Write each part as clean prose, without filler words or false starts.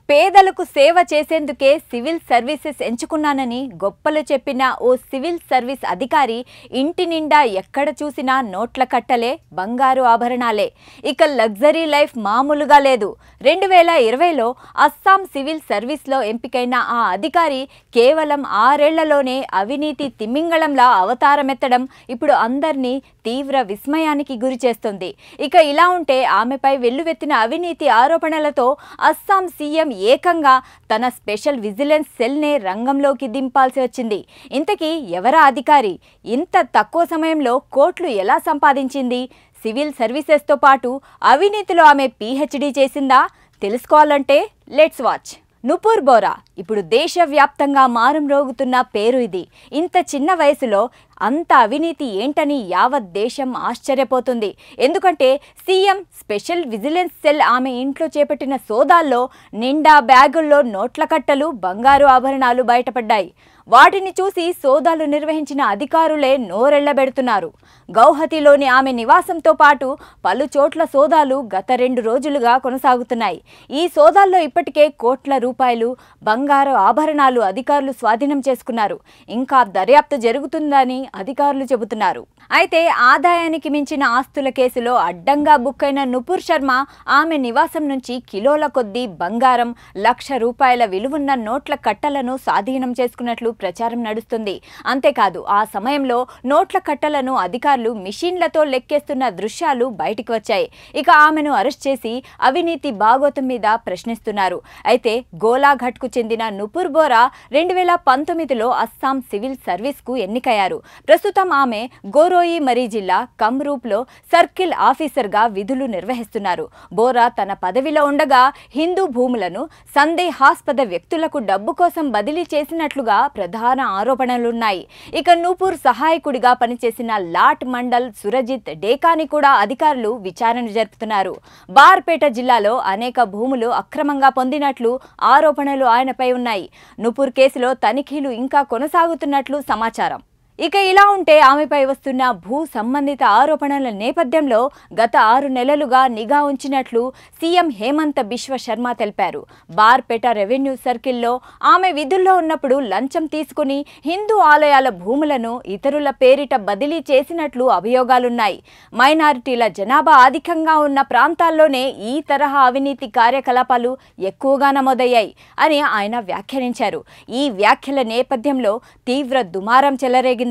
పేదలకు సేవ చేసేందుకే civil services ఎంచుకున్నానని గొప్పలు చెప్పిన ఓ సివిల్ సర్వీస్ అధికారి ఇంటి నిండా ఎక్కడ చూసినా నోట్ల కట్టలే, బంగారు ఆభరణాలే. ఇక లగ్జరీ లైఫ్ మామూలుగా లేదు. 2020లో అస్సాం సివిల్ సర్వీస్లో ఎంపికైన ఆ అధికారి కేవలం 6 ఏళ్లలోనే అవినీతి తిమింగళంలా అవతారమెత్తడం ఇప్పుడు అందరినీ తీవ్ర విస్మయానికి గురి చేస్తుంది. ఇక ఇలా ఉంటే ఆమెపై వెల్లువెత్తిన అవినీతి ఆరోపణలతో అస్సాం సీఎం ఏకంగా తన స్పెషల్ విజిలెన్స్ సెల్నే రంగంలోకి దింపాల్సి వచ్చింది. ఇంతకీ ఎవరా అధికారి? ఇంత తక్కువ సమయంలో కోట్లు ఎలా సంపాదించింది? సివిల్ సర్వీసెస్తో పాటు అవినీతిలో ఆమె పీహెచ్డీ చేసిందా? తెలుసుకోవాలంటే లెట్స్ వాచ్. నుపూర్ బోరా ఇప్పుడు దేశవ్యాప్తంగా మారుమ్రోగుతున్న పేరు ఇది. ఇంత చిన్న వయసులో అంత అవినీతి ఏంటని యావత్ దేశం ఆశ్చర్యపోతుంది. ఎందుకంటే సీఎం స్పెషల్ విజిలెన్స్ సెల్ ఆమె ఇంట్లో చేపట్టిన సోదాల్లో నిండా బ్యాగుల్లో నోట్ల కట్టలు, బంగారు ఆభరణాలు బయటపడ్డాయి. వాటిని చూసి సోదాలు నిర్వహించిన అధికారులే నోరెళ్లబెడుతున్నారు. గౌహతిలోని ఆమె నివాసంతో పాటు పలు చోట్ల సోదాలు గత 2 రోజులుగా కొనసాగుతున్నాయి. ఈ సోదాల్లో ఇప్పటికే కోట్ల రూపాయలు బంగారు ఆభరణాలు అధికారులు స్వాధీనం చేసుకున్నారు. ఇంకా దర్యాప్తు జరుగుతుందని అధికారులు చెబుతున్నారు. అయితే ఆదాయానికి మించిన ఆస్తుల కేసులో అడ్డంగా బుక్కైన నుపూర్ శర్మ ఆమె నివాసం నుంచి కిలోల కొద్దీ బంగారం, ₹1,00,000 విలువన్న నోట్ల కట్టలను స్వాధీనం చేసుకున్నట్లు ప్రచారం నడుస్తుంది. అంతేకాదు ఆ సమయంలో నోట్ల కట్టలను అధికారులు మిషన్లతో లెక్కేస్తున్న దృశ్యాలు బయటికి వచ్చాయి. ఇక ఆమెను అరెస్ట్ చేసి అవినీతి బాగోతం మీద ప్రశ్నిస్తున్నారు. అయితే గోలాఘట్కు చెందిన నుపూర్ బోరా 2019లో అస్సాం సివిల్ సర్వీస్కు ఎన్నికయ్యారు. ప్రస్తుతం ఆమె గోరోయి మరీ జిల్లా కమ్రూప్లో సర్కిల్ ఆఫీసర్గా విధులు నిర్వహిస్తున్నారు. బోరా తన పదవిలో ఉండగా హిందూ భూములను సందేహాస్పద వ్యక్తులకు డబ్బు కోసం బదిలీ చేసినట్లుగా ప్రధాన ఆరోపణలున్నాయి. ఇక నూపూర్ సహాయకుడిగా పనిచేసిన లాట్ మండల్ సురజిత్ డేకాని కూడా అధికారులు విచారణ జరుపుతున్నారు. బార్పేట జిల్లాలో అనేక భూములు అక్రమంగా పొందినట్లు ఆరోపణలు ఆయనపై ఉన్నాయి. నూపూర్ కేసులో తనిఖీలు ఇంకా కొనసాగుతున్నట్లు సమాచారం. ఇక ఇలా ఉంటే ఆమెపై వస్తున్న భూ సంబంధిత ఆరోపణల నేపథ్యంలో గత 6 నెలలుగా నిఘా ఉంచినట్లు సీఎం హేమంత బిశ్వ శర్మ తెలిపారు. బార్పేట రెవెన్యూ సర్కిల్లో ఆమె విధుల్లో ఉన్నప్పుడు లంచం తీసుకుని హిందూ ఆలయాల భూములను ఇతరుల పేరిట బదిలీ చేసినట్లు అభియోగాలున్నాయి. మైనారిటీల జనాభా అధికంగా ఉన్న ప్రాంతాల్లోనే ఈ తరహా అవినీతి కార్యకలాపాలు ఎక్కువగా నమోదయ్యాయి అని ఆయన వ్యాఖ్యానించారు. ఈ వ్యాఖ్యల నేపథ్యంలో తీవ్ర దుమారం చెలరేగింది.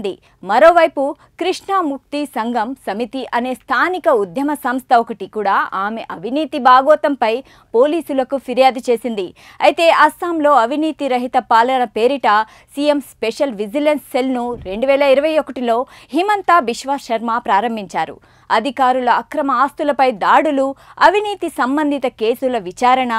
మరోవైపు కృష్ణా ముక్తి సంఘం సమితి అనే స్థానిక ఉద్యమ సంస్థ ఒకటి కూడా ఆమె అవినీతి బాగోతంపై పోలీసులకు ఫిర్యాదు చేసింది. అయితే అస్సాంలో అవినీతి రహిత పాలన పేరిట సీఎం స్పెషల్ విజిలెన్స్ సెల్ను 2021లో హిమంత బిశ్వ శర్మ ప్రారంభించారు. అధికారుల అక్రమ ఆస్తులపై దాడులు, అవినీతి సంబంధిత కేసుల విచారణ,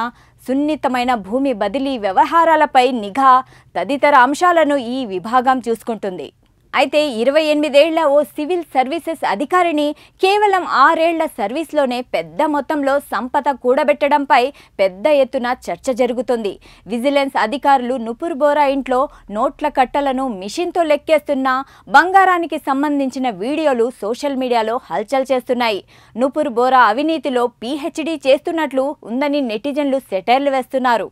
సున్నితమైన భూమి బదిలీ వ్యవహారాలపై నిఘా తదితర అంశాలను ఈ విభాగం చూసుకుంటుంది. అయితే 28 ఏళ్ల ఓ సివిల్ సర్వీసెస్ అధికారిని కేవలం 6 ఏళ్ల సర్వీస్లోనే పెద్ద మొత్తంలో సంపద కూడబెట్టడంపై పెద్ద ఎత్తున చర్చ జరుగుతుంది. విజిలెన్స్ అధికారులు నుపూర్ బోరా ఇంట్లో నోట్ల కట్టలను మిషన్తో లెక్కేస్తున్న బంగారానికి సంబంధించిన వీడియోలు సోషల్ మీడియాలో హల్చల్ చేస్తున్నాయి. నుపూర్ బోరా అవినీతిలో పీహెచ్డీ చేస్తున్నట్లు ఉందని నెటిజన్లు సెటైర్లు వేస్తున్నారు.